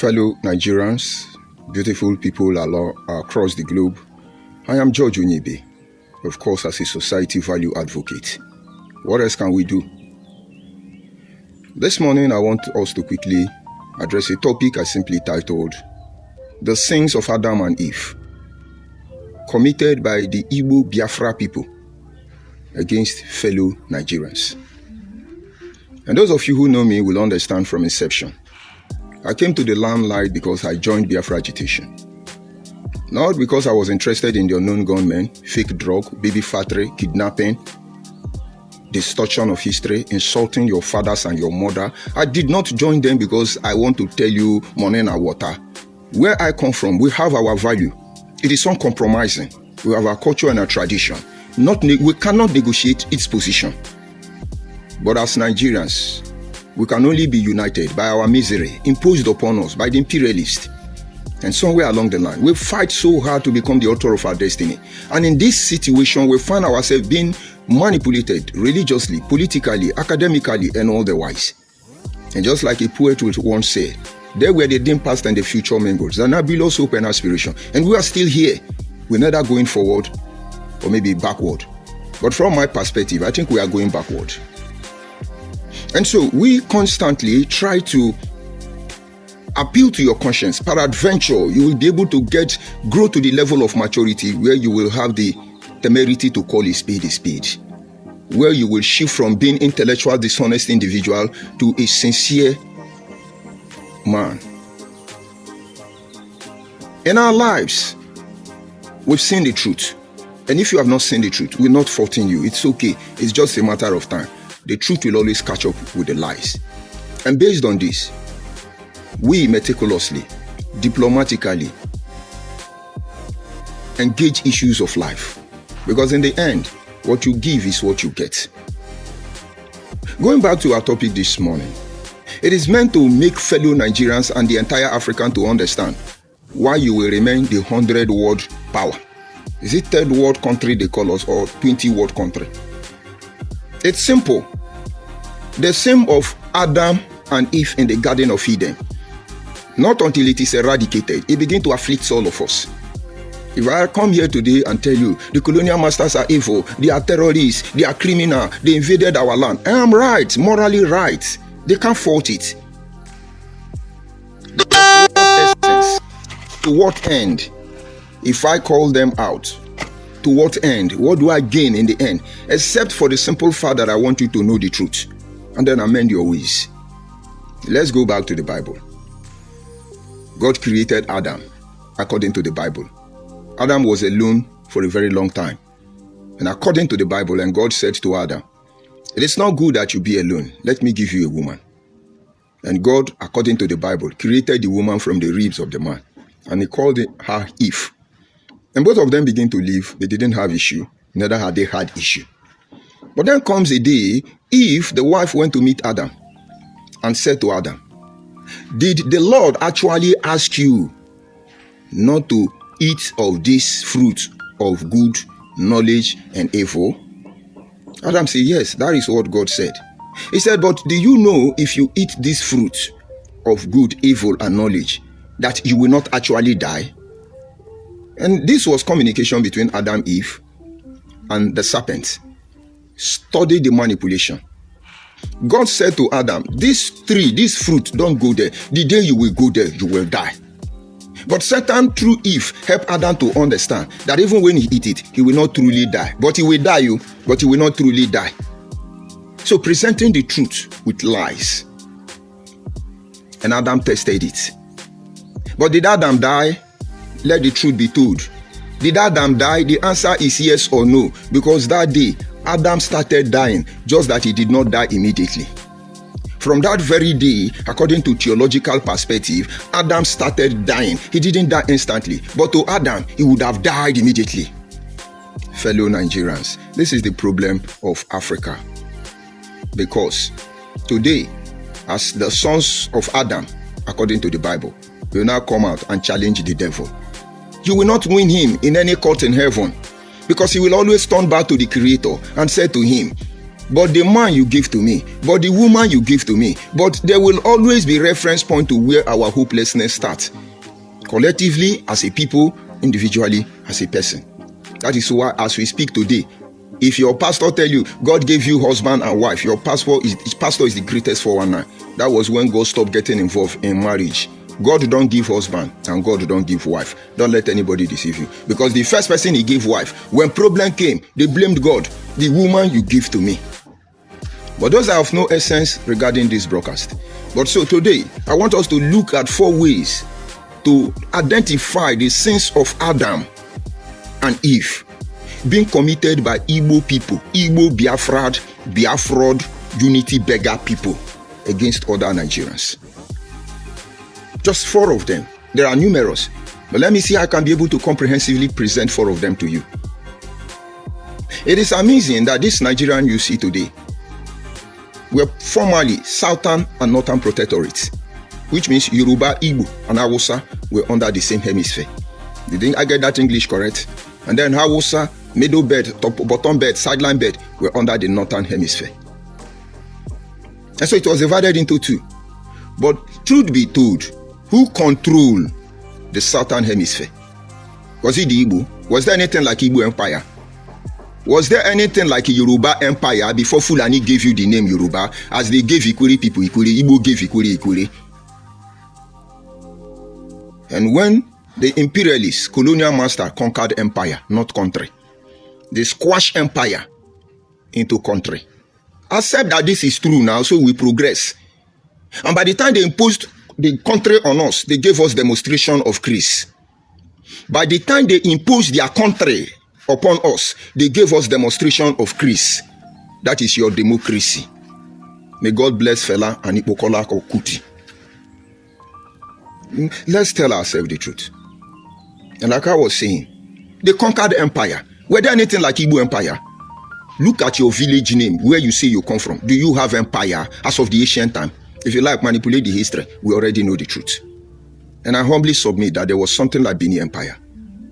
Fellow Nigerians, beautiful people across the globe, I am George Onyebe, of course as a society value advocate. What else can we do? This morning I want us to quickly address a topic I simply titled, The Sins of Adam and Eve, committed by the Igbo Biafra people against fellow Nigerians. And those of you who know me will understand from inception. I came to the limelight because I joined Biafra agitation. Not because I was interested in the unknown gunmen, fake drug, baby factory, kidnapping, distortion of history, insulting your fathers and your mother. I did not join them because I want to tell you money and water. Where I come from, we have our value. It is uncompromising. We have our culture and our tradition. We cannot negotiate its position. But as Nigerians, we can only be united by our misery imposed upon us by the imperialists. And somewhere along the line, we fight so hard to become the author of our destiny. And in this situation, we find ourselves being manipulated religiously, politically, academically, and otherwise. And just like a poet would once say, there were the dim past and the future mingled, the nebulous hope and aspiration. And we are still here. We're neither going forward or maybe backward. But from my perspective, I think we are going backward. And so we constantly try to appeal to your conscience. Peradventure, you will be able to grow to the level of maturity where you will have the temerity to call a spade, where you will shift from being intellectual, dishonest individual to a sincere man. In our lives, we've seen the truth. And if you have not seen the truth, we're not faulting you. It's okay. It's just a matter of time. The truth will always catch up with the lies. And based on this, we meticulously, diplomatically engage issues of life. Because in the end, what you give is what you get. Going back to our topic this morning, it is meant to make fellow Nigerians and the entire African to understand why you will remain the 100 world power. Is it third world country they call us or 20 world country? It's simple. The sin of Adam and Eve in the Garden of Eden, not until it is eradicated, it begins to afflict all of us. If I come here today and tell you the colonial masters are evil, they are terrorists, they are criminal, they invaded our land, I am right, morally right. They can't fault it. To what end? If I call them out, to what end? What do I gain in the end? Except for the simple fact that I want you to know the truth and then amend your ways. Let's go back to the Bible. God created Adam according to the Bible. Adam was alone for a very long time. And according to the Bible, and God said to Adam, it is not good that you be alone. Let me give you a woman. And God, according to the Bible, created the woman from the ribs of the man. And he called her Eve. And both of them began to live. They didn't have issue. Neither had they had issue. But then comes a day, Eve, the wife, went to meet Adam and said to Adam, did the Lord actually ask you not to eat of this fruit of good knowledge and evil? Adam said, yes, that is what God said. He said, but do you know if you eat this fruit of good, evil, and knowledge, that you will not actually die? And this was communication between Adam, Eve, and the serpent. Study the manipulation. God said to Adam, this tree, this fruit, don't go there. The day you will go there, you will die. But Satan, through Eve, helped Adam to understand that even when he eat it, he will not truly die. But he will die, but he will not truly die. So presenting the truth with lies. And Adam tested it. But did Adam die? Let the truth be told. Did Adam die? The answer is yes or no. Because that day, Adam started dying, just that he did not die immediately. From that very day, according to theological perspective, Adam started dying. He didn't die instantly. But to Adam, he would have died immediately. Fellow Nigerians, this is the problem of Africa. Because today, as the sons of Adam, according to the Bible, will now come out and challenge the devil. You will not win him in any court in heaven, because he will always turn back to the Creator and say to him, but the man you give to me, but the woman you give to me. But there will always be reference point to where our hopelessness starts. Collectively, as a people, individually, as a person. That is why, as we speak today, if your pastor tell you God gave you husband and wife, your pastor is the greatest 419. That was when God stopped getting involved in marriage. God don't give husband and God don't give wife. Don't let anybody deceive you. Because the first person he gave wife, when problem came, they blamed God. The woman you give to me. But those are of no essence regarding this broadcast. But so today, I want us to look at 4 ways to identify the sins of Adam and Eve being committed by Igbo people, Igbo Biafraud, unity beggar people against other Nigerians. Just 4 of them. There are numerous, but let me see how I can be able to comprehensively present 4 of them to you. It is amazing that this Nigerian you see today were formerly Southern and Northern protectorates, which means Yoruba, Igbo, and Hausa were under the same hemisphere. Did I get that English correct? And then Hausa, middle bed, bottom bed, sideline bed were under the Northern hemisphere. And so it was divided into 2. But truth be told, who controlled the Southern hemisphere? Was it the Igbo? Was there anything like Igbo Empire? Was there anything like a Yoruba Empire before Fulani gave you the name Yoruba, as they gave Ikuri people Ikuri, Igbo gave Ikuri? And when the imperialists, colonial master, conquered empire, not country, they squashed empire into country. Accept that this is true now, so we progress. And by the time they imposed the country on us, they gave us demonstration of grace. By the time they imposed their country upon us, they gave us demonstration of grace. That is your democracy. May God bless Fela and Ipokola Kuti. Let's tell ourselves the truth. And like I was saying, they conquered empire. Were there anything like Igbo Empire? Look at your village name, where you say you come from. Do you have empire as of the ancient time? If you like, manipulate the history, we already know the truth. And I humbly submit that there was something like Benin Empire.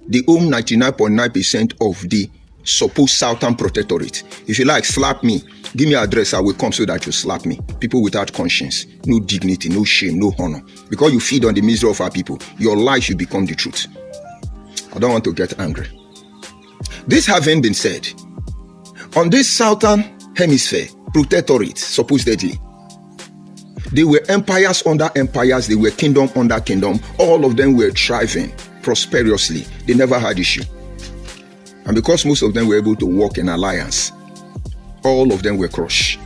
They own 99.9% of the supposed Southern protectorate. If you like, slap me. Give me an address, I will come so that you slap me. People without conscience, no dignity, no shame, no honor. Because you feed on the misery of our people, your life should become the truth. I don't want to get angry. This having been said, on this Southern hemisphere protectorate, supposedly, they were empires under empires, they were kingdom under kingdom. All of them were thriving prosperously. They never had issue. And because most of them were able to work in alliance, all of them were crushed.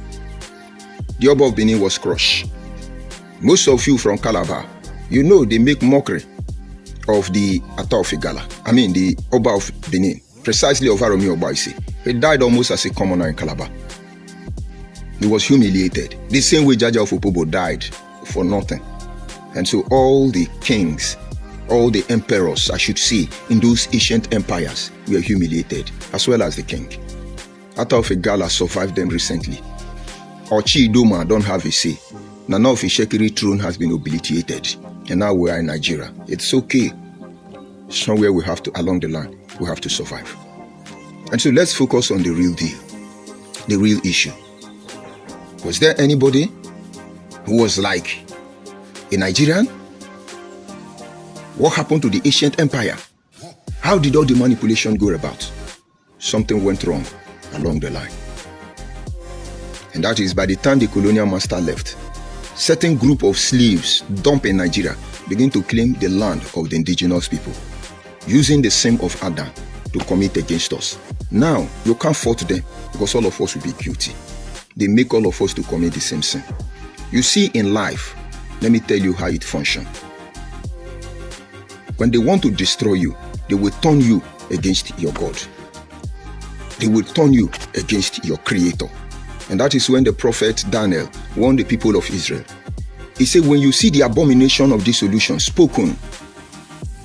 The Oba of Benin was crushed. Most of you from Calabar, you know they make mockery of the Ata of Igala. I mean the Oba of Benin, precisely of Aromi Obaisi. He died almost as a commoner in Calabar. He was humiliated. The same way Jaja of Opobo died for nothing. And so all the kings, all the emperors, I should say, in those ancient empires were humiliated, as well as the king. Ata of Igala survived them recently. Ochi Idoma don't have a say. Nana of Ishekiri throne has been obliterated. And now we are in Nigeria. It's okay. Somewhere we have to, along the line, we have to survive. And so let's focus on the real deal, the real issue. Was there anybody who was like a Nigerian? What happened to the ancient empire? How did all the manipulation go about? Something went wrong along the line. And that is by the time the colonial master left, certain group of slaves dumped in Nigeria begin to claim the land of the indigenous people, using the sin of Adam to commit against us. Now, you can't fault them because all of us will be guilty. They make all of us to commit the same sin. You see, in life, let me tell you how it functions. When they want to destroy you, they will turn you against your God. They will turn you against your Creator. And that is when the prophet Daniel warned the people of Israel. He said, when you see the abomination of dissolution spoken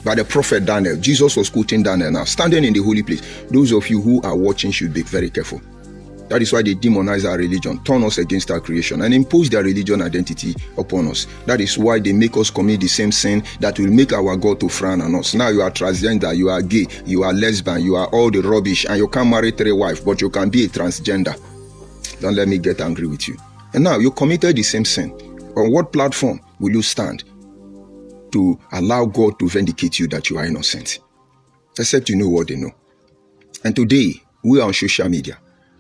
by the prophet Daniel, Jesus was quoting Daniel now, standing in the holy place. Those of you who are watching should be very careful. That is why they demonize our religion, turn us against our creation, and impose their religion identity upon us. That is why they make us commit the same sin that will make our God to frown on us. Now you are transgender, you are gay, you are lesbian, you are all the rubbish, and you can't marry 3 wives, but you can be a transgender. Don't let me get angry with you. And now you committed the same sin. On what platform will you stand to allow God to vindicate you that you are innocent? Except you know what they know. And today, we are on social media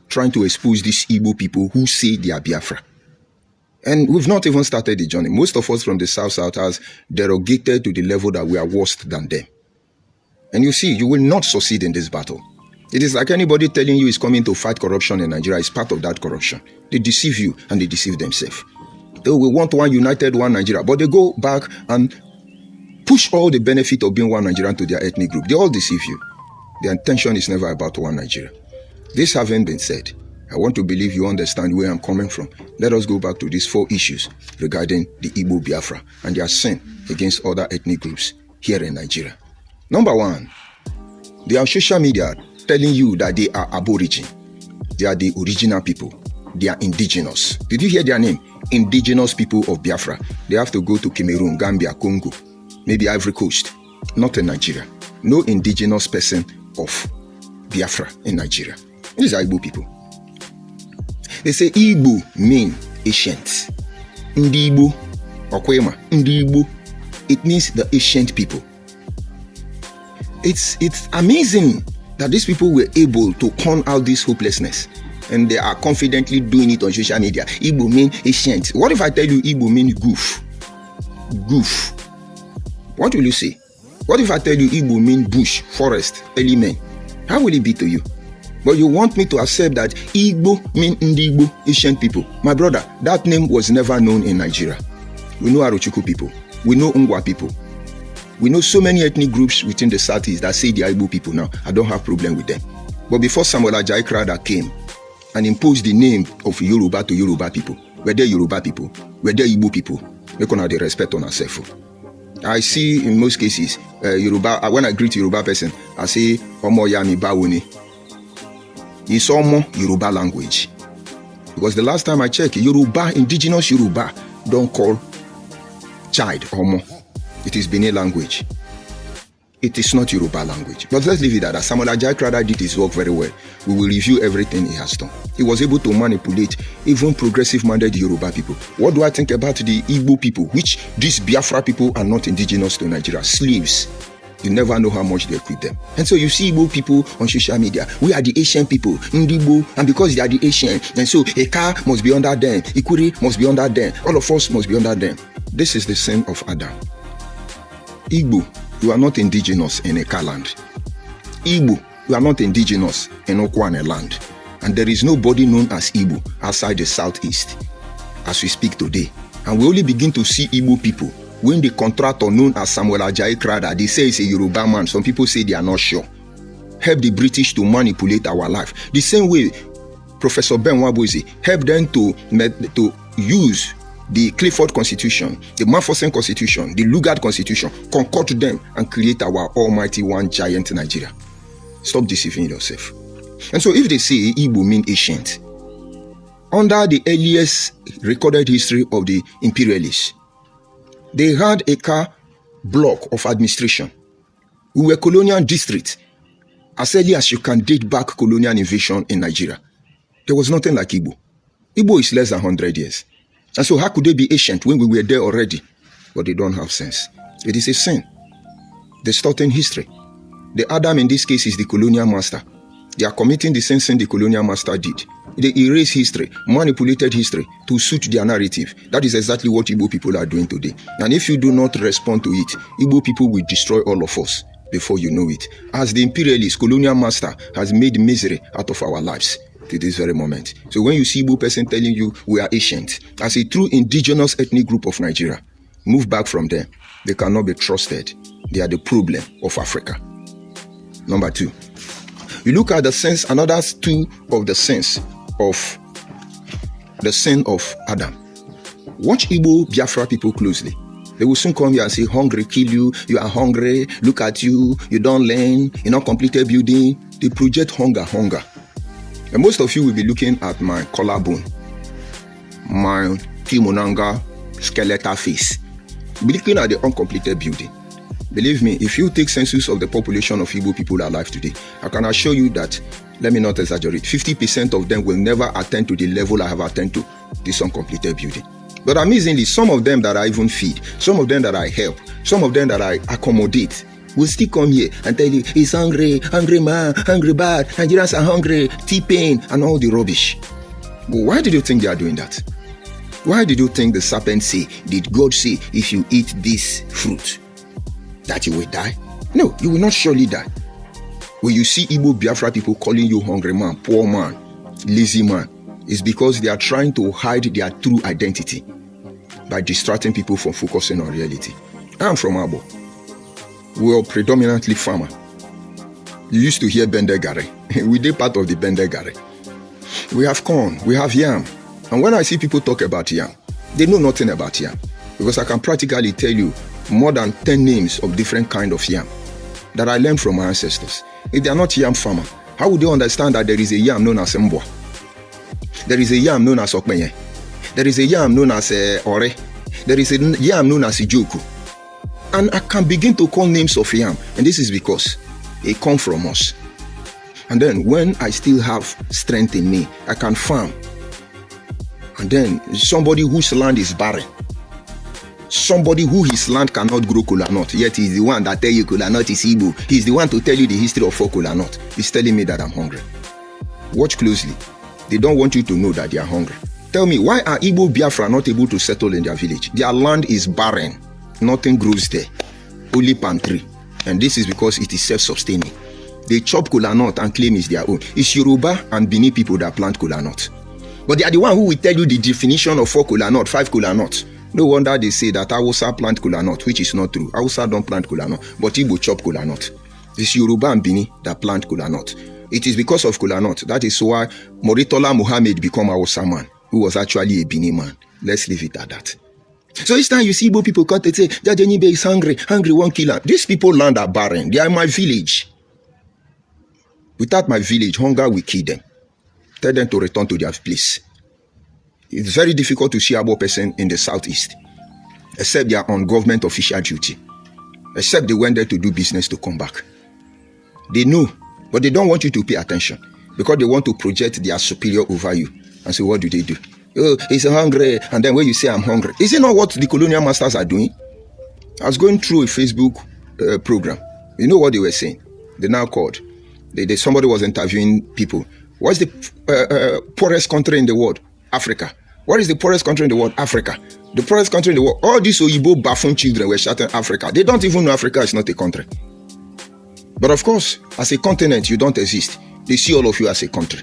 trying to expose these Igbo people who say they are Biafra. And we've not even started the journey. Most of us from the South has derogated to the level that we are worse than them. And you see, you will not succeed in this battle. It is like anybody telling you is coming to fight corruption in Nigeria is part of that corruption. They deceive you and they deceive themselves. They will want one united, one Nigeria, but they go back and push all the benefit of being one Nigerian to their ethnic group. They all deceive you. Their intention is never about one Nigeria. This having been said, I want to believe you understand where I'm coming from. Let us go back to these 4 issues regarding the Igbo Biafra and their sin against other ethnic groups here in Nigeria. Number 1, they are on social media telling you that they are aborigine. They are the original people. They are indigenous. Did you hear their name? Indigenous people of Biafra. They have to go to Cameroon, Gambia, Congo, maybe Ivory Coast, not in Nigeria. No indigenous person of Biafra in Nigeria. These are Igbo people. They say Igbo mean ancient. Ndi Igbo, Okwema, Ndi Igbo. It means the ancient people. It's amazing that these people were able to con out this hopelessness. And they are confidently doing it on social media. Igbo mean ancient. What if I tell you Igbo mean goof? Goof. What will you say? What if I tell you Igbo mean bush, forest, element? How will it be to you? But you want me to accept that Igbo mean Ndi-Igbo, ancient people. My brother, that name was never known in Nigeria. We know Arochukwu people. We know Ngwa people. We know so many ethnic groups within the Southeast that say they are Igbo people now. I don't have problem with them. But before Samuel Ajayi Crowther came and imposed the name of Yoruba to Yoruba people, were they Yoruba people? Were they Igbo people? We can have the respect on ourselves. I see in most cases, Yoruba, when I greet Yoruba person, I say, Omo Yami Bawoni. It's Omo Yoruba language. Because the last time I checked, Yoruba, indigenous Yoruba, don't call child Omo. It is Benin language. It is not Yoruba language. But let's leave it at that. Samuel Ajayi Crowther did his work very well. We will review everything he has done. He was able to manipulate even progressive-minded Yoruba people. What do I think about the Igbo people, which these Biafra people are not indigenous to Nigeria? Slaves. You never know how much they equip them. And so you see Igbo people on social media. We are the Asian people, Ndibo, and because they are the Asian, and so a car must be under them, Ikuri must be under them, all of us must be under them. This is the sin of Adam. Igbo, you are not indigenous in Eka land. Igbo, you are not indigenous in Okwane land. And there is nobody known as Igbo outside the Southeast as we speak today. And we only begin to see Igbo people when the contractor known as Samuel Ajayi Crowther, they say it's a Yoruba man. Some people say they are not sure. Help the British to manipulate our life. The same way Professor Ben Wabozi helped them to use the Clifford Constitution, the Mafosen Constitution, the Lugard Constitution, concord them and create our almighty one giant Nigeria. Stop deceiving yourself. And so if they say Igbo mean ancient, under the earliest recorded history of the imperialists, they had a car block of administration. We were colonial district as early as you can date back colonial invasion in Nigeria. There was nothing like Igbo. Igbo is less than 100 years. And so how could they be ancient when we were there already? But they don't have sense. It is a sin. Distorting history. The Adam in this case is the colonial master. They are committing the same sin the colonial master did. They erase history, manipulated history to suit their narrative. That is exactly what Igbo people are doing today. And if you do not respond to it, Igbo people will destroy all of us before you know it. As the imperialist colonial master has made misery out of our lives to this very moment. So when you see Igbo person telling you we are ancient, as a true indigenous ethnic group of Nigeria, move back from them. They cannot be trusted. They are the problem of Africa. Number 2. You look at the sins, another 2 of the sins of the sin of Adam. Watch Igbo Biafra people closely. They will soon come here and say, hungry kill you, you are hungry, look at you, you don't learn, you not completed building. They project hunger. And most of you will be looking at my collarbone, my Kimonanga skeletal face. Be looking at the uncompleted building. Believe me, if you take census of the population of Igbo people alive today, I can assure you that, let me not exaggerate, 50% of them will never attain to the level I have attained to this uncompleted building. But amazingly, some of them that I even feed, some of them that I help, some of them that I accommodate, will still come here and tell you, he's hungry, hungry man, hungry bad, Nigerians are hungry, T-pain, and all the rubbish. But why did you think they are doing that? Why did you think the serpent say, did God say, if you eat this fruit, that you will die? No, you will not surely die. When you see Igbo Biafra people calling you hungry man, poor man, lazy man, it's because they are trying to hide their true identity by distracting people from focusing on reality. I'm from Abo. We are predominantly farmer. You used to hear Bendegare. We did part of the Bendegare. We have corn, we have yam. And when I see people talk about yam, they know nothing about yam. Because I can practically tell you more than 10 names of different kind of yam that I learned from my ancestors. If they are not yam farmer, how would they understand that there is a yam known as Mbwa? There is a yam known as Okmenye. There is a yam known as Ore. There is a yam known as Ijoku. And I can begin to call names of yam. And this is because it comes from us. And then when I still have strength in me, I can farm. And then somebody whose land is barren, somebody who his land cannot grow kola nut, yet he's the one that tell you kola nut is Igbo. He's the one to tell you the history of kola nut. He's telling me that I'm hungry. Watch closely. They don't want you to know that they are hungry. Tell me, why are Igbo Biafra not able to settle in their village? Their land is barren. Nothing grows there. Only palm tree. And this is because it is self-sustaining. They chop kola nut and claim it's their own. It's Yoruba and Bini people that plant kola nut. But they are the one who will tell you the definition of 4 kola nut, 5 kola nut. No wonder they say that Hausa plant kola nut, which is not true. Hausa don't plant kola nut, but Igbo chop kola nut. It's Yoruba and Bini that plant kola nut. It is because of kola nut. That is why Moritola Muhammad became a Hausa man, who was actually a Bini man. Let's leave it at that. So each time you see Igbo people come, they say, Jajenibe is hungry, hungry, one killer. These people land are barren. They are in my village. Without my village, hunger will kill them. Tell them to return to their place. It's very difficult to see a Igbo person in the southeast, except they are on government official duty, except they went there to do business to come back. They know, but they don't want you to pay attention because they want to project their superior over you. And so what do? Oh, he's hungry. And then when you say I'm hungry, is it not what the colonial masters are doing? I was going through a Facebook program. You know what they were saying? They now called. Somebody was interviewing people. What's the poorest country in the world? Africa. What is the poorest country in the world? Africa. The poorest country in the world. All these Oyibo Bafun children were shouting Africa. They don't even know Africa is not a country. But of course, as a continent, you don't exist. They see all of you as a country.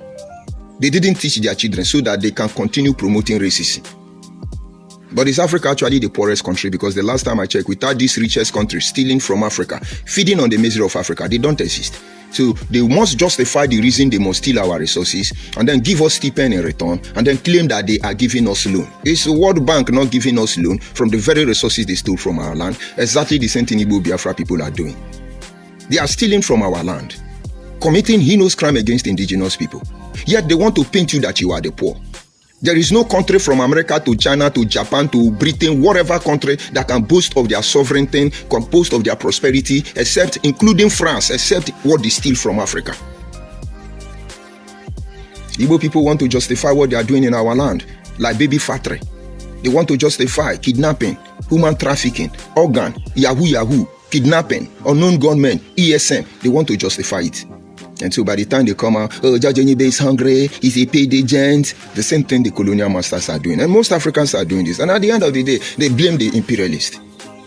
They didn't teach their children so that they can continue promoting racism. But is Africa actually the poorest country? Because the last time I checked, without this richest country stealing from Africa, feeding on the misery of Africa, they don't exist. So they must justify the reason they must steal our resources and then give us stipend in return and then claim that they are giving us loan. It's the World Bank not giving us loan from the very resources they stole from our land. Exactly the same thing Igbo Biafra people are doing. They are stealing from our land, committing heinous crime against indigenous people. Yet they want to paint you that you are the poor. There is no country from America to China to Japan to Britain, whatever country that can boast of their sovereignty, can boast of their prosperity, except, including France, except what they steal from Africa. Igbo people want to justify what they are doing in our land, like baby factory. They want to justify kidnapping, human trafficking, organ, yahoo, kidnapping, unknown gunmen, ESM. They want to justify it. And so by the time they come out, oh, Jajenibe is hungry, he's a paid agent. The same thing the colonial masters are doing. And most Africans are doing this. And at the end of the day, they blame the imperialists.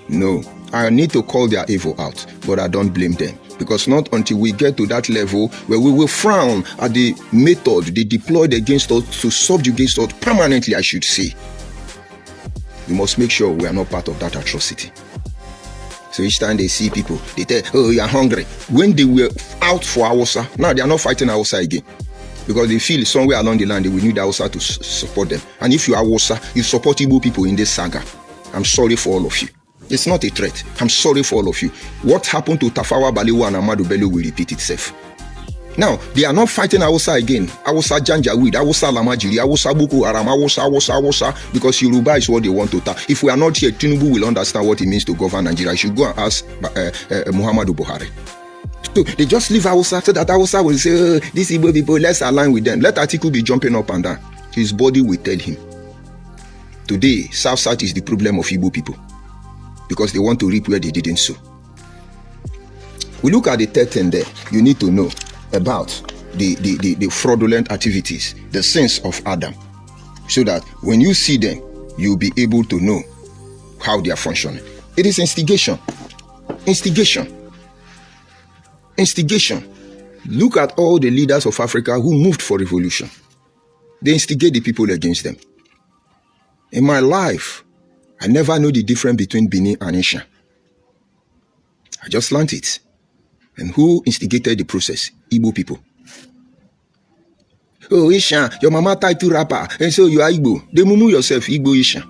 No, I need to call their evil out, but I don't blame them. Because not until we get to that level where we will frown at the method they deployed against us to subjugate us permanently, I should say, we must make sure we are not part of that atrocity. So each time they see people, they tell, oh, you are hungry. When they were out for Hausa, now they are not fighting Hausa again. Because they feel somewhere along the line, they will need Hausa to support them. And if you are Hausa, you support Igbo people in this saga. I'm sorry for all of you. It's not a threat. I'm sorry for all of you. What happened to Tafawa Balewa and Ahmadu Bello will repeat itself. Now, they are not fighting Hausa again. Hausa Janjaweed, Hausa Lamajiri, Hausa Boko Haram, Hausa, because Yoruba is what they want to talk. If we are not here, Tinubu will understand what it means to govern Nigeria. I should go and ask Muhammadu Buhari. So they just leave Hausa so that Hausa will say, oh, these Igbo people, let's align with them. Let Atiku be jumping up and down. His body will tell him. Today, South is the problem of Igbo people because they want to reap where they didn't sow. We look at the third thing there. You need to know about the fraudulent activities, the sins of Adam, so that when you see them, you'll be able to know how they are functioning. It is instigation. Look at all the leaders of Africa who moved for revolution. They instigate the people against them. In my life, I never know the difference between Benin and Isha. I just learned it. And who instigated the process? Igbo people. Oh, Isha, your mama tied to rapper, and so you are Igbo. They mumu yourself, Igbo Isha.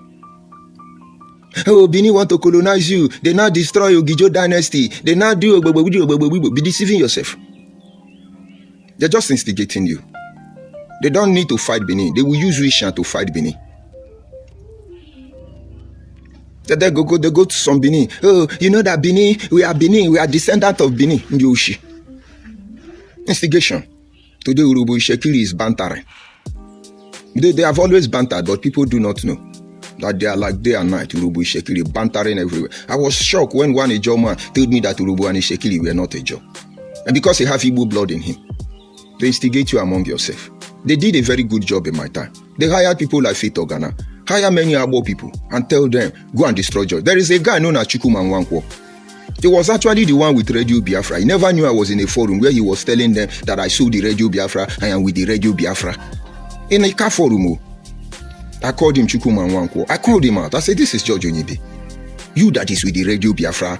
Oh, Benin want to colonize you. They now destroy your Gijo dynasty. They now do be deceiving yourself. They're just instigating you. They don't need to fight Benin. They will use Isha to fight Benin. They go to some Benin. Oh, you know that Benin, we are descendants of Benin. Ndioshi. Instigation. Today, Urubu Shekiri is bantering. They have always bantered, but people do not know that they are like day and night. Urubu Shekiri bantering everywhere. I was shocked when one Ijo man told me that Urubu and Shekiri were not Ijo. And because they have Igbo blood in him, they instigate you among yourself. They did a very good job in my time. They hired people like Fit Ogana. Hire many Abo people and tell them, go and destroy George. There is a guy known as Chukwuma Nwankwo. He was actually the one with Radio Biafra. He never knew I was in a forum where he was telling them that I sold the Radio Biafra. I am with the Radio Biafra. In a car forum, I called him Chukwuma Nwankwo. I called him out. I said, this is George Onyibe. You that is with the Radio Biafra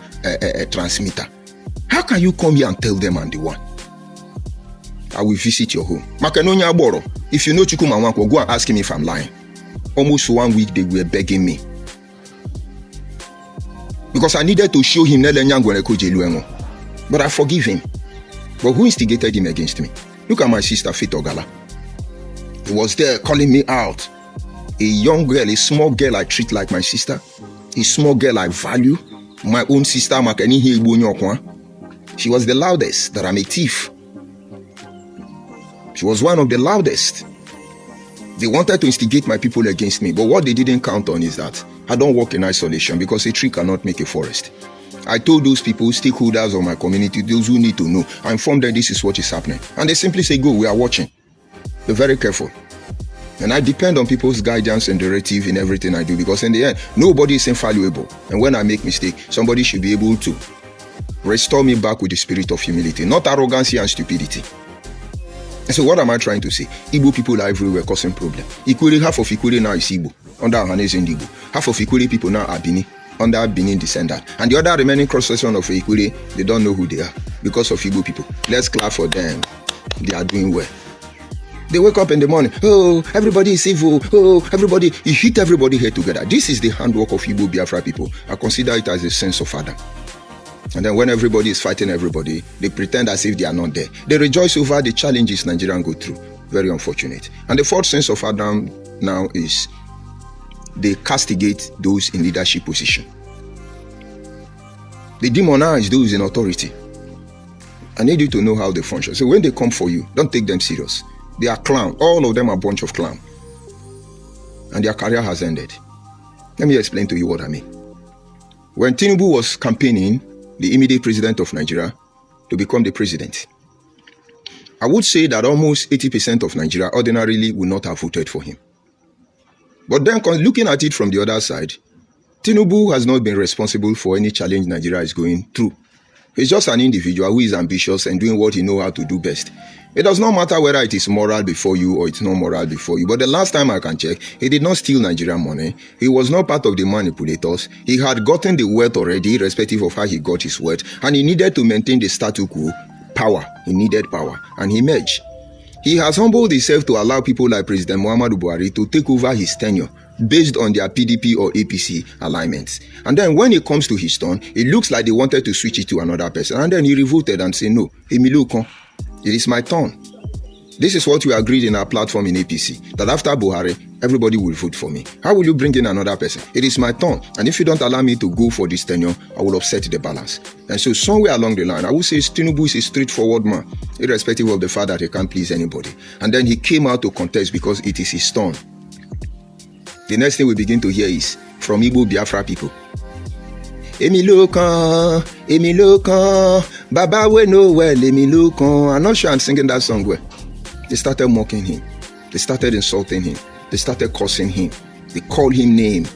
transmitter. How can you come here and tell them I'm the one? I will visit your home. Makanonya Boro. If you know Chukwuma Nwankwo, go and ask him if I'm lying. Almost 1 week they were begging me. Because I needed to show him but I forgive him. But who instigated him against me? Look at my sister Fit Ogala. He was there calling me out. A young girl, a small girl I treat like my sister. A small girl I value. My own sister, she was the loudest that I'm a thief. She was one of the loudest. They wanted to instigate my people against me, but what they didn't count on is that I don't work in isolation because a tree cannot make a forest. I told those people, stakeholders of my community, those who need to know, I informed them this is what is happening. And they simply say, go, we are watching. They're very careful. And I depend on people's guidance and directive in everything I do because in the end, nobody is infallible. And when I make mistake, somebody should be able to restore me back with the spirit of humility, not arrogancy and stupidity. And so what am I trying to say? Igbo people are everywhere causing problem. Ikwere, half of Ikwere now is Igbo, under Ohanese Igbo. Half of Ikwere people now are Benin, under Benin descendant. And the other remaining cross-section of Ikwere, they don't know who they are because of Igbo people. Let's clap for them. They are doing well. They wake up in the morning, oh, everybody is evil, oh, everybody, you hit everybody here together. This is the handwork of Igbo Biafra people. I consider it as a sense of Adam. And then when everybody is fighting everybody, they pretend as if they are not there. They rejoice over the challenges Nigerians go through. Very unfortunate. And the fourth sense of Adam now is they castigate those in leadership position. They demonize those in authority. I need you to know how they function. So when they come for you, don't take them serious. They are clowns. All of them are a bunch of clowns. And their career has ended. Let me explain to you what I mean. When Tinubu was campaigning, the immediate president of Nigeria, to become the president, I would say that almost 80% of Nigeria ordinarily would not have voted for him. But then looking at it from the other side, Tinubu has not been responsible for any challenge Nigeria is going through. He's just an individual who is ambitious and doing what he knows how to do best. It does not matter whether it is moral before you or it's not moral before you. But the last time I can check, he did not steal Nigerian money. He was not part of the manipulators. He had gotten the wealth already, irrespective of how he got his wealth. And he needed to maintain the status quo, power. He needed power. And he merged. He has humbled himself to allow people like President Muhammadu Buhari to take over his tenure based on their PDP or APC alignments. And then when it comes to his turn, it looks like they wanted to switch it to another person. And then he revolted and said, no, Emilio Kon. It is my turn. This is what we agreed in our platform in APC, that after Buhari, everybody will vote for me. How will you bring in another person? It is my turn. And if you don't allow me to go for this tenure, I will upset the balance. And so somewhere along the line, I would say Tinubu is a straightforward man, irrespective of the fact that he can't please anybody. And then he came out to contest because it is his turn. The next thing we begin to hear is from Igbo Biafra people. Emi lokan, Baba we know well, Emi lokan. I'm not sure I'm singing that song well. They started mocking him. They started insulting him. They started cursing him. They called him name.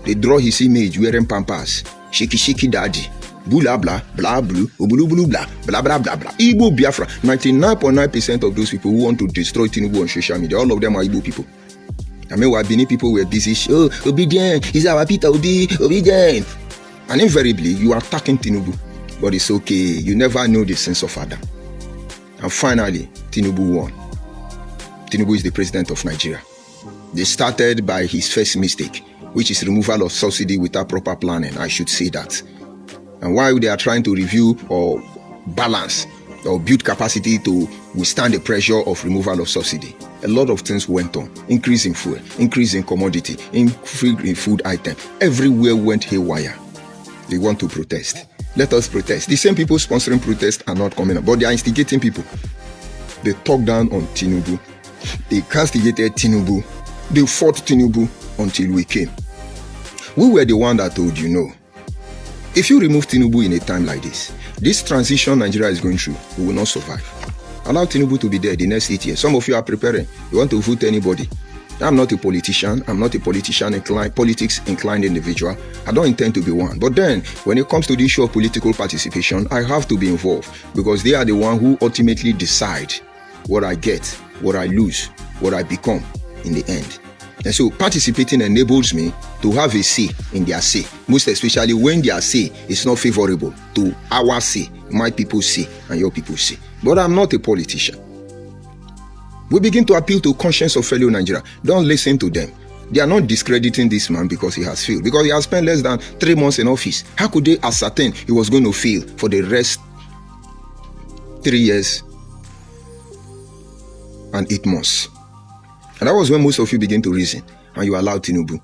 They draw his image wearing pampas. Shiki daddy. Bula blah, blah blue, ubulu bulu blah, blah blah blah blah. Igbo Biafra. 99.9% of those people who want to destroy Tinubu on social media, all of them are Igbo people. I mean, while Benin people were busy, oh, obedient, he's our Peter Obi, obedient. And invariably, you are attacking Tinubu. But it's okay. You never know the sense of Adam. And finally, Tinubu won. Tinubu is the president of Nigeria. They started by his first mistake, which is removal of subsidy without proper planning. I should say that. And while they are trying to review or balance or build capacity to withstand the pressure of removal of subsidy, a lot of things went on. Increase in fuel, increase in commodity, increase in food item. Everywhere went haywire. They want to protest. Let us protest. The same people sponsoring protests are not coming up, but they are instigating people. They talk down on Tinubu. They castigated Tinubu. They fought Tinubu until we came. We were the one that told you no. If you remove Tinubu in a time like this transition Nigeria is going through, we will not survive. Allow Tinubu to be there the next 8 years. Some of you are preparing. You want to vote anybody. I'm not a politician. I'm not a politics inclined individual. I don't intend to be one. But then, when it comes to the issue of political participation, I have to be involved because they are the one who ultimately decide what I get, what I lose, what I become in the end. And so participating enables me to have a say in their say, most especially when their say is not favorable to our say, my people say, and your people say. But I'm not a politician. We begin to appeal to conscience of fellow Nigeria. Don't listen to them. They are not discrediting this man because he has failed. Because he has spent less than 3 months in office. How could they ascertain he was going to fail for the rest 3 years and 8 months? And that was when most of you begin to reason. And you allow Tinubu.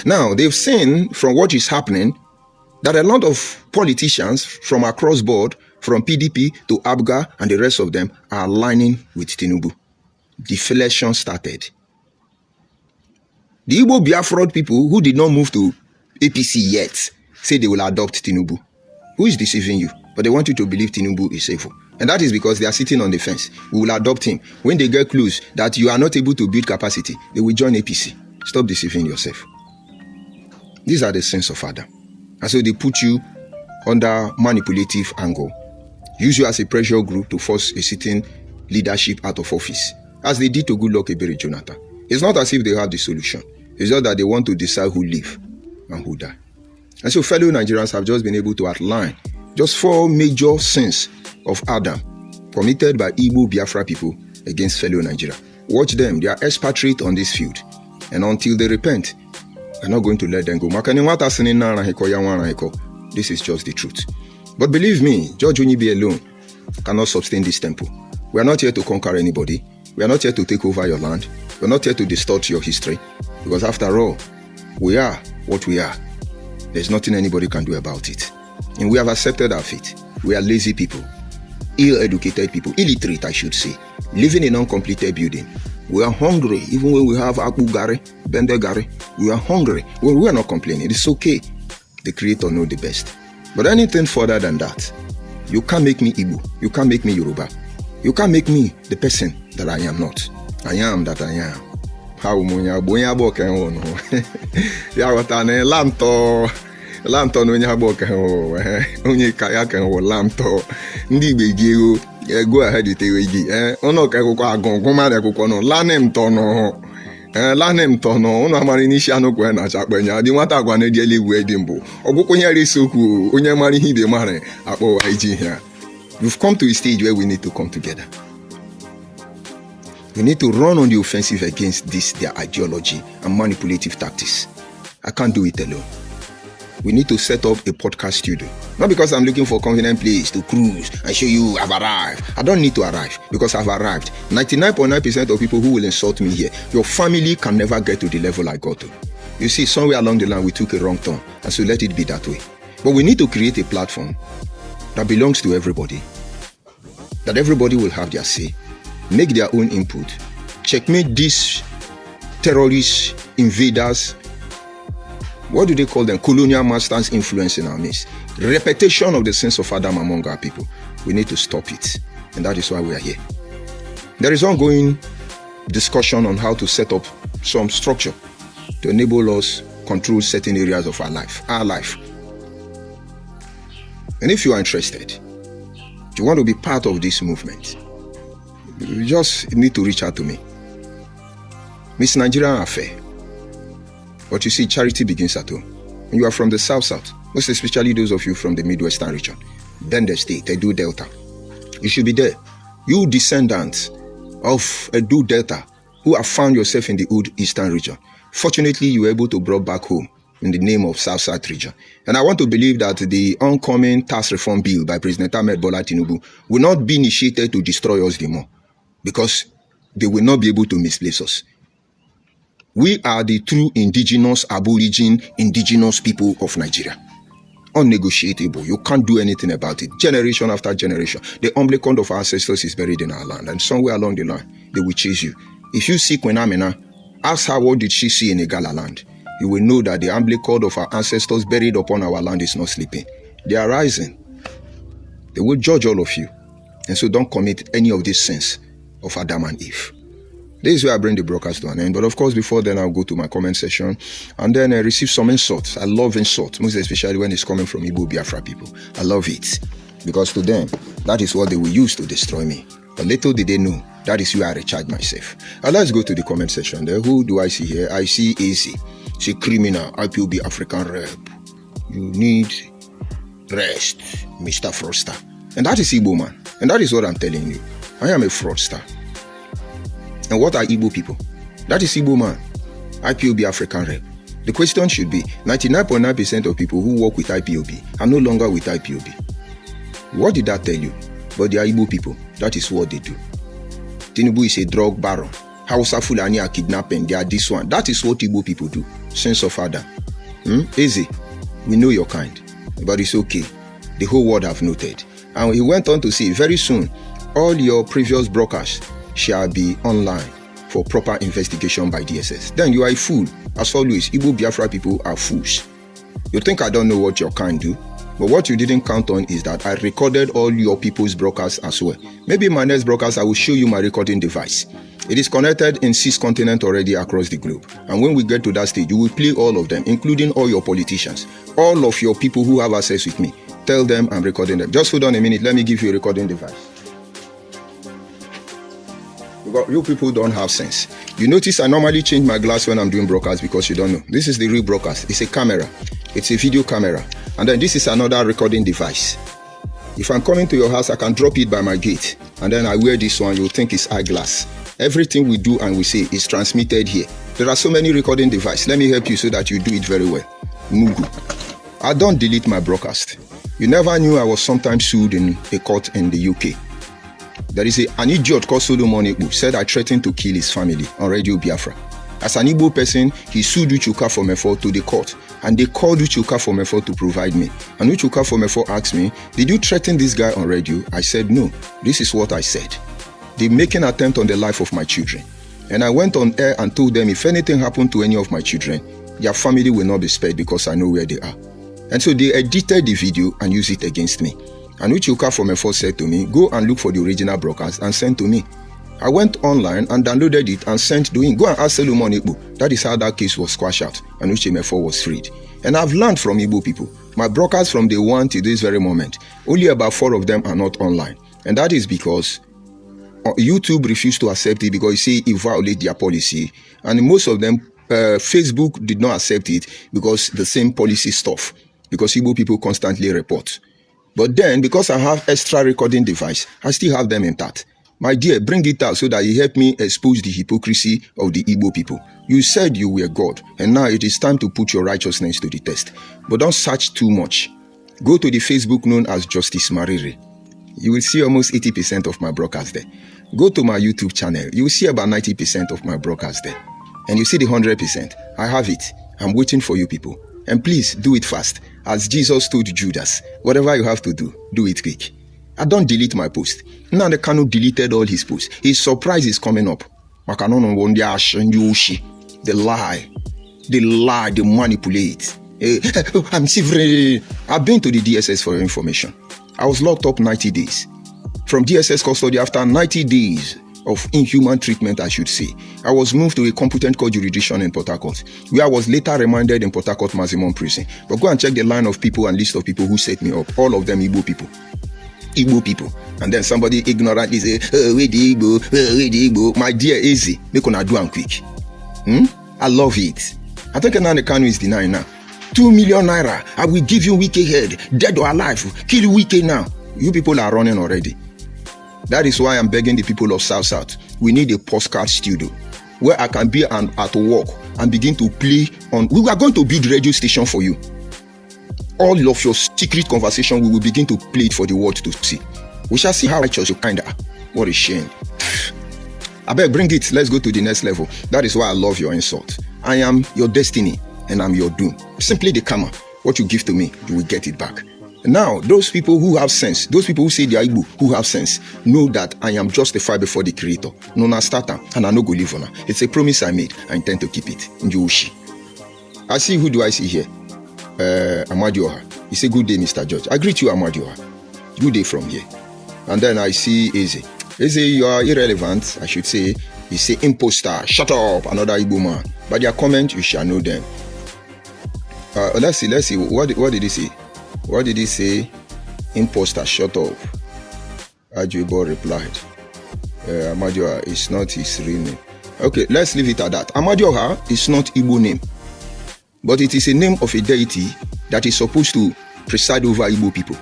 Now, they've seen from what is happening that a lot of politicians from across board, from PDP to ABGA and the rest of them, are aligning with Tinubu. Deflation started. The Igbo Biafraud people who did not move to APC yet say they will adopt Tinubu. Who is deceiving you? But they want you to believe Tinubu is safe. And that is because they are sitting on the fence. We will adopt him. When they get clues that you are not able to build capacity, they will join APC. Stop deceiving yourself. These are the sins of Adam. And so they put you under manipulative angle. Use you as a pressure group to force a sitting leadership out of office, as they did to Goodluck Ebere Jonathan. It's not as if they have the solution. It's just that they want to decide who live and who die. And so fellow Nigerians have just been able to outline just 4 major sins of Adam committed by Igbo Biafra people against fellow Nigeria. Watch them. They are expatriate on this field. And until they repent, we're not going to let them go. This is just the truth. But believe me, George Onyibe alone cannot sustain this temple. We are not here to conquer anybody. We are not here to take over your land. We are not here to distort your history. Because after all, we are what we are. There's nothing anybody can do about it. And we have accepted our fate. We are lazy people, ill-educated people, illiterate I should say, living in uncompleted building. We are hungry, even when we have Akbu Gari, Bende Gari. We are hungry. Well, we are not complaining. It's okay. The Creator knows the best. But anything further than that, you can't make me Igbo. You can't make me Yoruba. You can't make me the person that I am not. I am that I am. How munya bonya boke ono. Ya watane lamto no nya boke ho. Onye kaya kan wo lamto. Ndi Igbo giego go ahead ite weji. Ono ka kokko agongun ma de kokko no. Lanem to no. Lanem to no. Ono amari ni sha no kwe na chapenya. Di nwata agwa na di elegwu edimbo. Ogwukwo nya risoku onye mari hide mare akpo wa iji here. We've come to a stage where we need to come together. We need to run on the offensive against this, their ideology and manipulative tactics. I can't do it alone. We need to set up a podcast studio. Not because I'm looking for a convenient place to cruise and show you I've arrived. I don't need to arrive because I've arrived. 99.9% of people who will insult me here, your family can never get to the level I got to. You see, somewhere along the line, we took a wrong turn, and so let it be that way. But we need to create a platform that belongs to everybody, that everybody will have their say, make their own input, checkmate these terrorists, invaders, what do they call them? Colonial masters influence in our midst. Repetition of the sins of Adam among our people. We need to stop it. And that is why we are here. There is ongoing discussion on how to set up some structure to enable us control certain areas of our life. And if you are interested, you want to be part of this movement, you just need to reach out to me. Miss Nigerian affair. But you see, charity begins at home. And you are from the South, most especially those of you from the Midwestern region, Bender State, Edo Delta. You should be there. You descendants of Edo Delta who have found yourself in the old Eastern region. Fortunately, you were able to brought back home in the name of South region. And I want to believe that the oncoming tax reform bill by President Ahmed Bola Tinubu will not be initiated to destroy us the more, because they will not be able to misplace us. We are the true indigenous people of Nigeria. Unnegotiable. You can't do anything about it. Generation after generation. The umbilical of our ancestors is buried in our land. And somewhere along the line, they will chase you. If you see Queen Amina, ask her what did she see in Igala land. You will know that the umbilical of our ancestors buried upon our land is not sleeping. They are rising. They will judge all of you. And so don't commit any of these sins of Adam and Eve. This is where I bring the broadcast to an end. But of course, before then, I'll go to my comment section and then receive some insults. I love insults, most especially when it's coming from Igbo Biafra people. I love it because to them, that is what they will use to destroy me. But little did they know, that is where I recharge myself. And let's go to the comment section there. Who do I see here? I see AC. See criminal, IPOB African rep. You need rest, Mr. Fraudster. And that is Igbo man. And that is what I'm telling you. I am a fraudster. And what are Igbo people? That is Igbo man, IPOB African rep. The question should be, 99.9% of people who work with IPOB are no longer with IPOB. What did that tell you? But they are Igbo people. That is what they do. Tinubu is a drug baron. Hausa Fulani are kidnapping. They are this one. That is what Igbo people do. Sense of Adam. Easy. We know your kind. But it's okay. The whole world have noted. And he went on to say, very soon, all your previous brokers shall be online for proper investigation by DSS. Then you are a fool. As always, Igbo Biafra people are fools. You think I don't know what your kind do? But what you didn't count on is that I recorded all your people's broadcasts as well. Maybe my next broadcast, I will show you my recording device. It is connected in 6 continents already across the globe. And when we get to that stage, you will play all of them, including all your politicians, all of your people who have access with me. Tell them I'm recording them. Just hold on a minute. Let me give you a recording device. You people don't have sense. You notice I normally change my glass when I'm doing broadcast because you don't know. This is the real broadcast. It's a camera. It's a video camera. And then this is another recording device. If I'm coming to your house, I can drop it by my gate. And then I wear this one. You'll think it's eyeglass. Everything we do and we say is transmitted here. There are so many recording devices. Let me help you so that you do it very well. Mugu. I don't delete my broadcast. You never knew I was sometimes sued in a court in the UK. There is an idiot called Solomon Igbo said I threatened to kill his family on Radio Biafra. As an Igbo person, he sued Uchuka Fomefo to the court, and they called Uchuka Fomefo to provide me. And Uchuka Fomefo asked me, did you threaten this guy on radio? I said, no, this is what I said. They make an attempt on the life of my children. And I went on air and told them if anything happened to any of my children, their family will not be spared because I know where they are. And so they edited the video and used it against me. And Uchuka Fomefo said to me, go and look for the original broadcast and send to me. I went online and downloaded it and sent to him. Go and ask Solomon Igbo. That is how that case was squashed out and Uchemefo was freed. And I've learned from Igbo people. My broadcasts from day one to this very moment, only about 4 of them are not online. And that is because YouTube refused to accept it because you see it violates their policy. And most of them, Facebook did not accept it because the same policy stuff. Because Igbo people constantly report. But then, because I have extra recording device, I still have them intact. My dear, bring it out so that you help me expose the hypocrisy of the Igbo people. You said you were God, and now it is time to put your righteousness to the test. But don't search too much. Go to the Facebook known as Justice Mariri. You will see almost 80% of my broadcast there. Go to my YouTube channel. You will see about 90% of my broadcast there. And you see the 100%. I have it. I'm waiting for you people. And please do it fast. As Jesus told Judas, whatever you have to do, do it quick. I don't delete my post. Now the Kanu deleted all his posts. His surprise is coming up. The lie, they manipulate. I'm civil. I've been to the DSS for your information. I was locked up 90 days. From DSS custody after 90 days of inhuman treatment, I should say, I was moved to a competent court jurisdiction in Port Harcourt, where I was later remanded in Port Harcourt maximum prison. But go and check the line of people and list of people who set me up. All of them Igbo people. Igbo people. And then somebody ignorantly say, oh, wait the Igbo, oh, wait the Igbo. My dear, easy. Make una do am quick. I love it. I think Nnamdi Kanu is denying now. 2 million naira. I will give you Wike head, dead or alive. Kill Wike now. You people are running already. That is why I'm begging the people of South. We need a postcard studio where I can be at work and begin to play on. We are going to build radio station for you. All of your secret conversation, we will begin to play it for the world to see. We shall see how righteous you kinda. What a shame. I beg, bring it. Let's go to the next level. That is why I love your insult. I am your destiny and I'm your doom. Simply the karma. What you give to me, you will get it back. Now, those people who have sense, those people who say they are Igbo, who have sense, know that I am justified before the Creator. No, na starter, and I no go live on her. It's a promise I made. I intend to keep it. Njoshi. I see, who do I see here? Amadioha. He say, good day, Mr. George. I greet you, Amadioha. Good day from here. And then I see Eze. Eze, you are irrelevant, I should say. He say, imposter, shut up, another Igbo man. By their comment, you shall know them. Let's see. What did he say? What did he say? Imposter, shut up. Ajubo replied. Amadioha is not his real name. Okay, let's leave it at that. Amadioha is not Igbo name. But it is a name of a deity that is supposed to preside over Igbo people.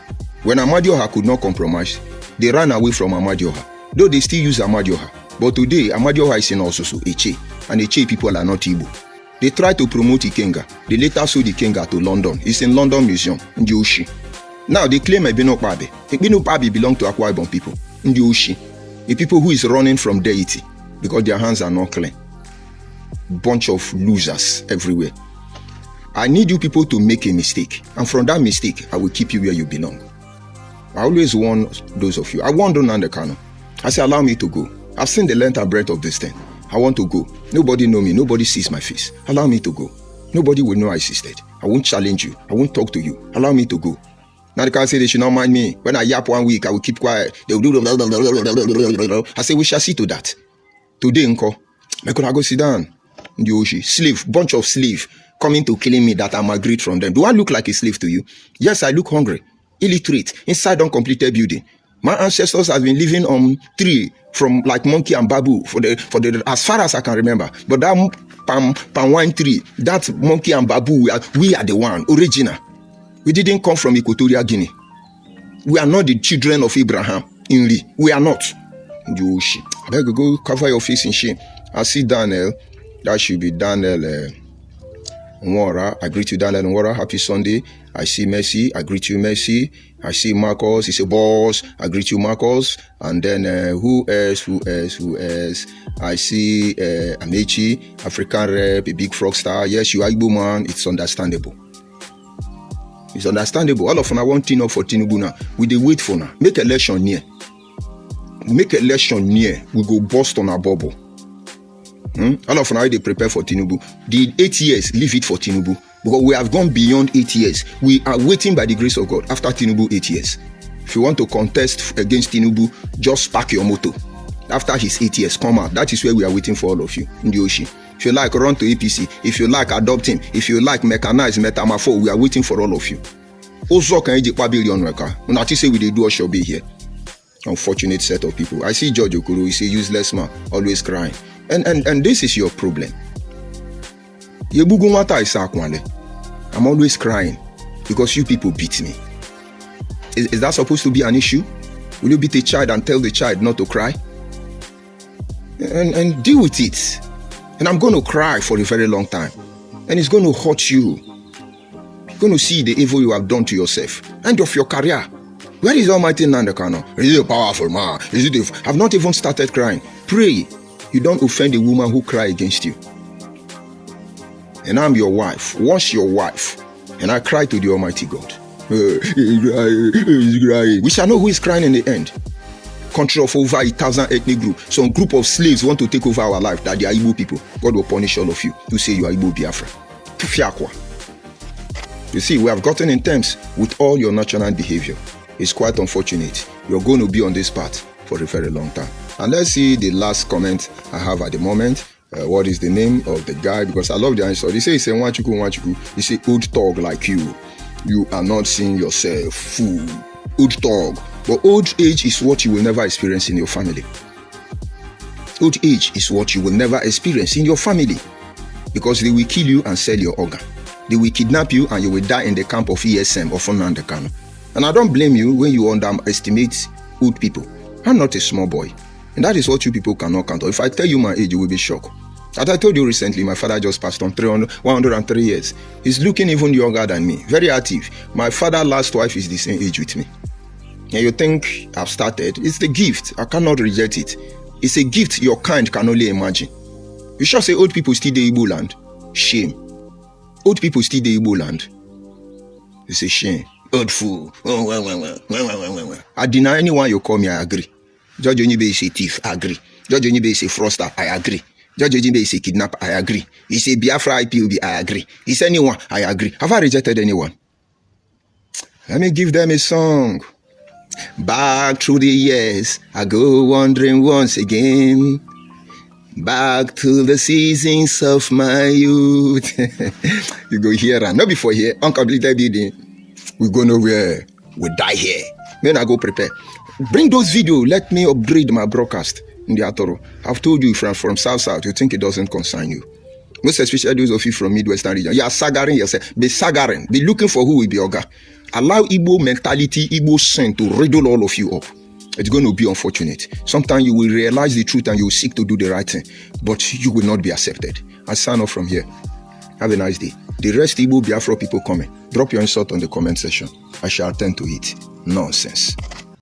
When Amadioha could not compromise, they ran away from Amadioha. Though they still use Amadioha. But today, Amadioha is in also Eche. And Eche people are not Igbo. They tried to promote Ikenga. They later sold Ikenga to London. It's in London Museum, Ndioshi. Now they claim Ebino Pabe. Ebino Pabe belong to Akwa Ibom people, Ndioshi. The people who is running from deity because their hands are not clean. Bunch of losers everywhere. I need you people to make a mistake. And from that mistake, I will keep you where you belong. I always warn those of you. I warned Nnamdi Kanu. I say, allow me to go. I've seen the length and breadth of this thing. I want to go. Nobody know me. Nobody sees my face. Allow me to go. Nobody will know I existed. I won't challenge you. I won't talk to you. Allow me to go. Now they can say they should not mind me. When I yap 1 week, I will keep quiet. They will do. I say we shall see to that. Today, Nko, I could go sit down. Ndioshi, slave, bunch of slave coming to killing me that I'm agreed from them. Do I look like a slave to you? Yes, I look hungry, illiterate, inside uncompleted building. My ancestors have been living on tree from like monkey and babu for the as far as I can remember. But that palm wine tree, that monkey and babu, we are the one original. We didn't come from Equatorial Guinea. We are not the children of Abraham. We are not. Yoshi, I beg you, go cover your face in shame. I see Daniel. That should be Daniel Nwora. I greet you, Daniel Nwora. Happy Sunday. I see Mercy. I greet you, Mercy. I see Marcos. He's a boss. I greet you, Marcos. And then who else? I see Amechi, African rep, a big frog star. Yes, you are Igbo man. It's understandable. It's understandable. All of us want to know for Tinubu now. We dey wait for now. Make election near. Make election near. We go bust on our bubble. All of us they prepare for Tinubu. The 8 years, leave it for Tinubu. Because we have gone beyond 8 years. We are waiting by the grace of God after Tinubu 8 years. If you want to contest against Tinubu, just pack your motor. After his 8 years, come out. That is where we are waiting for all of you in the ocean. If you like, run to APC. If you like, adopt him. If you like, mechanize, metamorpho, we are waiting for all of you. Also, can you billion record? Not say we do or shall be here. Unfortunate set of people. I see George Okoro. He's a useless man, always crying. And this is your problem. I'm always crying because you people beat me. Is that supposed to be an issue? Will you beat a child and tell the child not to cry? and deal with it. And I'm going to cry for a very long time. And it's going to hurt you. You're going to see the evil you have done to yourself. End of your career. Where is Almighty Nandekano? Is he a powerful man? I've not even started crying. Pray you don't offend a woman who cry against you. And I'm your wife. Once your wife. And I cry to the Almighty God. He's crying. We shall know who is crying in the end. Country of over 1,000 ethnic groups. Some group of slaves want to take over our life. That they are Igbo people. God will punish all of you to say you are Igbo Biafra. You see, we have gotten in terms with all your national behavior. It's quite unfortunate. You're going to be on this path for a very long time. And let's see the last comment I have at the moment. What is the name of the guy? Because I love the answer. They say it's a Nwachuku. He say old thug like you. You are not seeing yourself, fool. Old thug. But old age is what you will never experience in your family. Old age is what you will never experience in your family. Because they will kill you and sell your organ. They will kidnap you and you will die in the camp of ESM or Nandekano. And I don't blame you when you underestimate old people. I'm not a small boy. And that is what you people cannot count. If I tell you my age, you will be shocked. As I told you recently, my father just passed on 103 years. He's looking even younger than me. Very active. My father's last wife is the same age with me. And you think I've started? It's the gift. I cannot reject it. It's a gift your kind can only imagine. You sure say old people still the Igbo land? Shame. Old people still the Igbo land. It's a shame. Old fool. I deny anyone you call me, I agree. George Onibe is a thief, I agree. George Onibe is a fraudster, I agree. George Onibe is a kidnapper, I agree. He's a Biafra IPOB, I agree. He's anyone, I agree. Have I rejected anyone? Let me give them a song. Back through the years, I go wandering once again. Back to the seasons of my youth. You go here and not before here, uncompleted building. We go nowhere. We die here. Then I go prepare. Bring those videos. Let me upgrade my broadcast in the Atoro. I've told you from South, you think it doesn't concern you. Most especially those of you from Midwestern region. You are sagaring yourself. Be sagaring. Be looking for who will be Oga. Allow Igbo mentality, Igbo sin to riddle all of you up. It's going to be unfortunate. Sometimes you will realize the truth and you will seek to do the right thing. But you will not be accepted. I sign off from here. Have a nice day. The rest Igbo Biafra people coming. Drop your insult on the comment section. I shall attend to it. Nonsense.